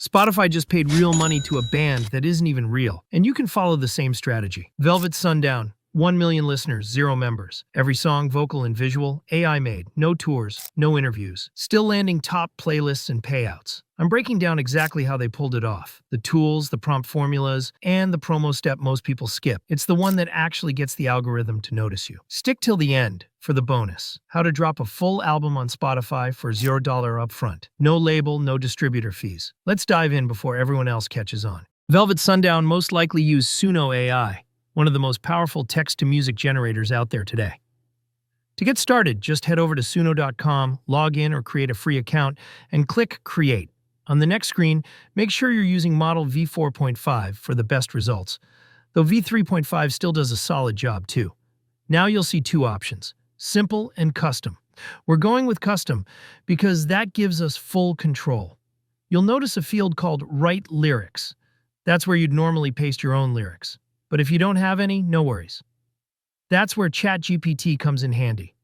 Spotify just paid real money to a band that isn't even real, and you can follow the same strategy. Velvet Sundown, 1 million listeners, 0 members. Every song, vocal and visual, AI made. No tours, no interviews. Still landing top playlists and payouts. I'm breaking down exactly how they pulled it off. The tools, the prompt formulas, and the promo step most people skip. It's the one that actually gets the algorithm to notice you. Stick till the end for the bonus. How to drop a full album on Spotify for $0 upfront. No label, no distributor fees. Let's dive in before everyone else catches on. Velvet Sundown most likely used Suno AI, one of the most powerful text-to-music generators out there today. To get started, just head over to suno.com, log in or create a free account, and click Create. On the next screen, make sure you're using model v4.5 for the best results, though v3.5 still does a solid job too. Now you'll see two options, simple and custom. We're going with custom because that gives us full control. You'll notice a field called Write Lyrics. That's where you'd normally paste your own lyrics. But if you don't have any, no worries. That's where ChatGPT comes in handy.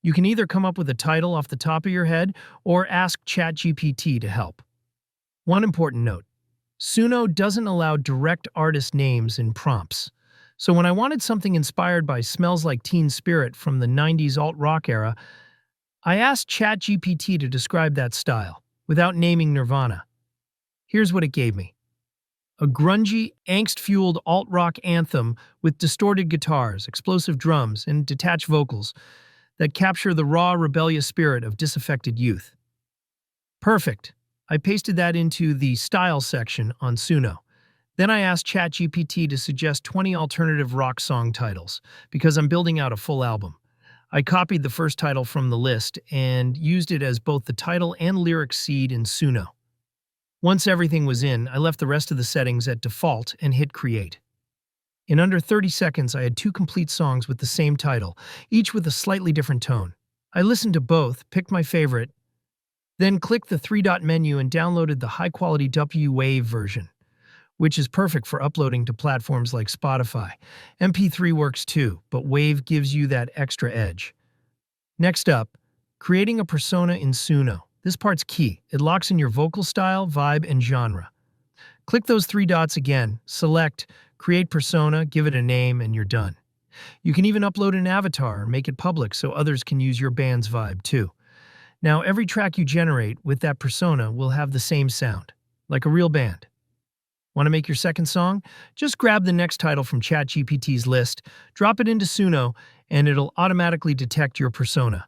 You can either come up with a title off the top of your head or ask ChatGPT to help. One important note, Suno doesn't allow direct artist names in prompts. So when I wanted something inspired by Smells Like Teen Spirit from the 90s alt-rock era, I asked ChatGPT to describe that style, without naming Nirvana. Here's what it gave me. A grungy, angst-fueled alt-rock anthem with distorted guitars, explosive drums, and detached vocals that capture the raw, rebellious spirit of disaffected youth. Perfect. I pasted that into the Style section on Suno. Then I asked ChatGPT to suggest 20 alternative rock song titles, because I'm building out a full album. I copied the first title from the list and used it as both the title and lyric seed in Suno. Once everything was in, I left the rest of the settings at default and hit Create. In under 30 seconds, I had 2 complete songs with the same title, each with a slightly different tone. I listened to both, picked my favorite, then clicked the 3-dot menu and downloaded the high-quality WAV version, which is perfect for uploading to platforms like Spotify. MP3 works too, but WAV gives you that extra edge. Next up, creating a persona in Suno. This part's key. It locks in your vocal style, vibe, and genre. Click those 3 dots again, select, create persona, give it a name, and you're done. You can even upload an avatar or make it public so others can use your band's vibe too. Now, every track you generate with that persona will have the same sound, like a real band. Want to make your second song? Just grab the next title from ChatGPT's list, drop it into Suno, and it'll automatically detect your persona.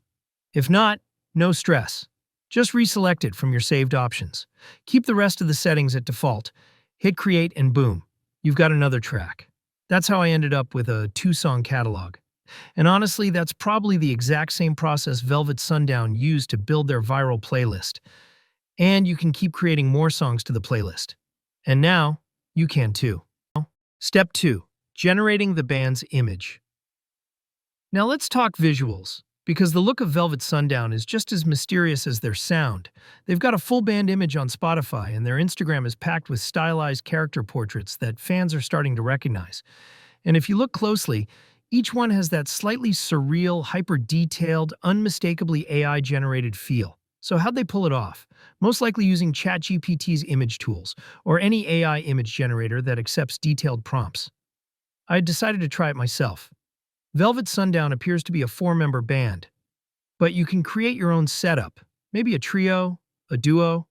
If not, no stress. Just reselect it from your saved options. Keep the rest of the settings at default. Hit Create and boom, you've got another track. That's how I ended up with a 2-song catalog. And honestly, that's probably the exact same process Velvet Sundown used to build their viral playlist. And you can keep creating more songs to the playlist. And now, you can too. Step 2. Generating the band's image. Now let's talk visuals, because the look of Velvet Sundown is just as mysterious as their sound. They've got a full band image on Spotify, and their Instagram is packed with stylized character portraits that fans are starting to recognize. And if you look closely, each one has that slightly surreal, hyper-detailed, unmistakably AI-generated feel. So how'd they pull it off? Most likely using ChatGPT's image tools, or any AI image generator that accepts detailed prompts. I decided to try it myself. Velvet Sundown appears to be a 4-member band, but you can create your own setup, maybe a trio, a duo,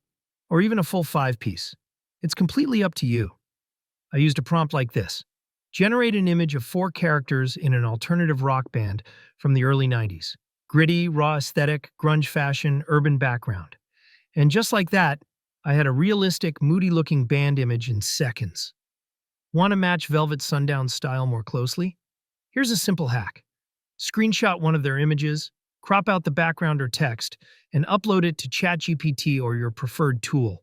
or even a full 5-piece. It's completely up to you. I used a prompt like this. Generate an image of 4 characters in an alternative rock band from the early 90s. Gritty, raw aesthetic, grunge fashion, urban background. And just like that, I had a realistic, moody-looking band image in seconds. Want to match Velvet Sundown's style more closely? Here's a simple hack. Screenshot one of their images, crop out the background or text, and upload it to ChatGPT or your preferred tool.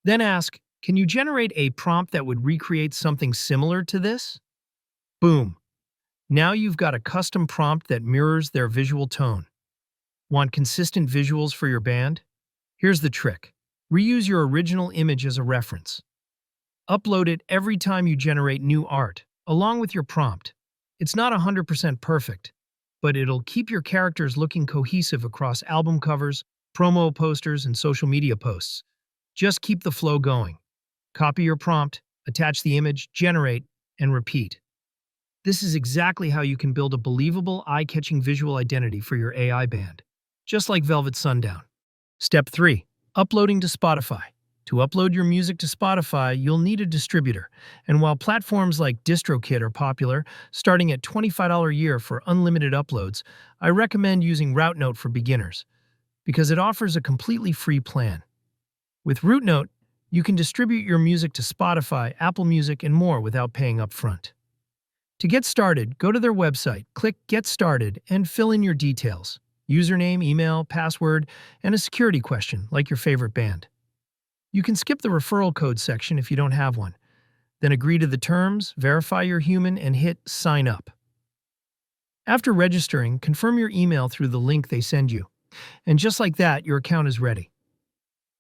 Then ask, can you generate a prompt that would recreate something similar to this? Boom. Now you've got a custom prompt that mirrors their visual tone. Want consistent visuals for your band? Here's the trick. Reuse your original image as a reference. Upload it every time you generate new art, along with your prompt. It's not 100% perfect, but it'll keep your characters looking cohesive across album covers, promo posters, and social media posts. Just keep the flow going. Copy your prompt, attach the image, generate, and repeat. This is exactly how you can build a believable, eye-catching visual identity for your AI band, just like Velvet Sundown. Step 3. Uploading to Spotify. To upload your music to Spotify, you'll need a distributor. And while platforms like DistroKid are popular, starting at $25 a year for unlimited uploads, I recommend using RouteNote for beginners, because it offers a completely free plan. With RouteNote, you can distribute your music to Spotify, Apple Music, and more without paying upfront. To get started, go to their website, click Get Started, and fill in your details: username, email, password, and a security question like your favorite band. You can skip the referral code section if you don't have one. Then agree to the terms, verify you're human, and hit Sign Up. After registering, confirm your email through the link they send you. And just like that, your account is ready.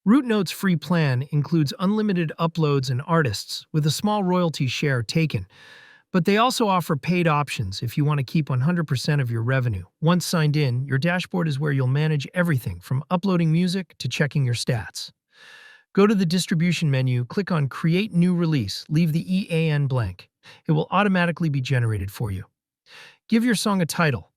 RouteNote's free plan includes unlimited uploads and artists, with a small royalty share taken. But they also offer paid options if you want to keep 100% of your revenue. Once signed in, your dashboard is where you'll manage everything from uploading music to checking your stats. Go to the distribution menu, click on Create New Release, leave the EAN blank. It will automatically be generated for you. Give your song a title.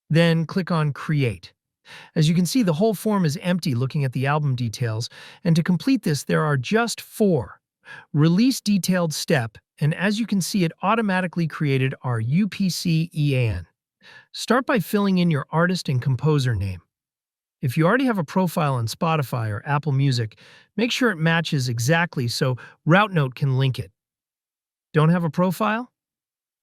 Then click on Create. As you can see, the whole form is empty looking at the album details, and to complete this, there are just 4. Release Detailed Step, and as you can see, it automatically created our UPC EAN. Start by filling in your artist and composer name. If you already have a profile on Spotify or Apple Music, make sure it matches exactly so RouteNote can link it. Don't have a profile?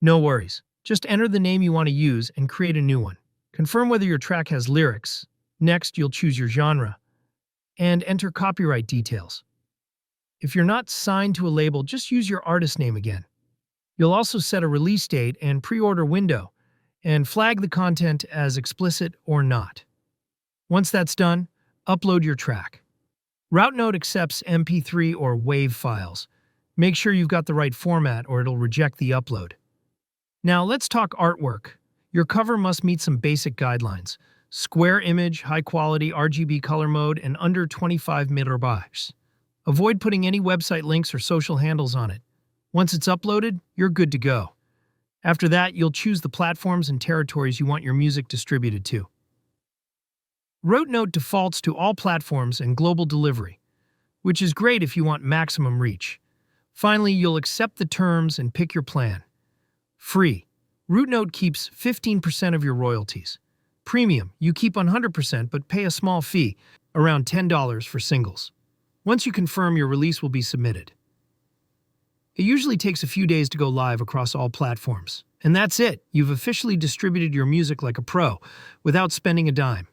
No worries. Just enter the name you want to use and create a new one. Confirm whether your track has lyrics. Next, you'll choose your genre and enter copyright details. If you're not signed to a label, just use your artist name again. You'll also set a release date and pre-order window, and flag the content as explicit or not. Once that's done, upload your track. RouteNote accepts MP3 or WAV files. Make sure you've got the right format or it'll reject the upload. Now let's talk artwork. Your cover must meet some basic guidelines: square image, high quality RGB color mode, and under 25 megabytes. Avoid putting any website links or social handles on it. Once it's uploaded, you're good to go. After that, you'll choose the platforms and territories you want your music distributed to. RouteNote defaults to all platforms and global delivery, which is great if you want maximum reach. Finally, you'll accept the terms and pick your plan. Free. RouteNote keeps 15% of your royalties. Premium, you keep 100% but pay a small fee, around $10 for singles. Once you confirm, your release will be submitted. It usually takes a few days to go live across all platforms. And that's it. You've officially distributed your music like a pro, without spending a dime.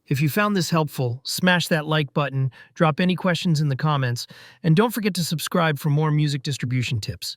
If you found this helpful, smash that like button, drop any questions in the comments, and don't forget to subscribe for more music distribution tips.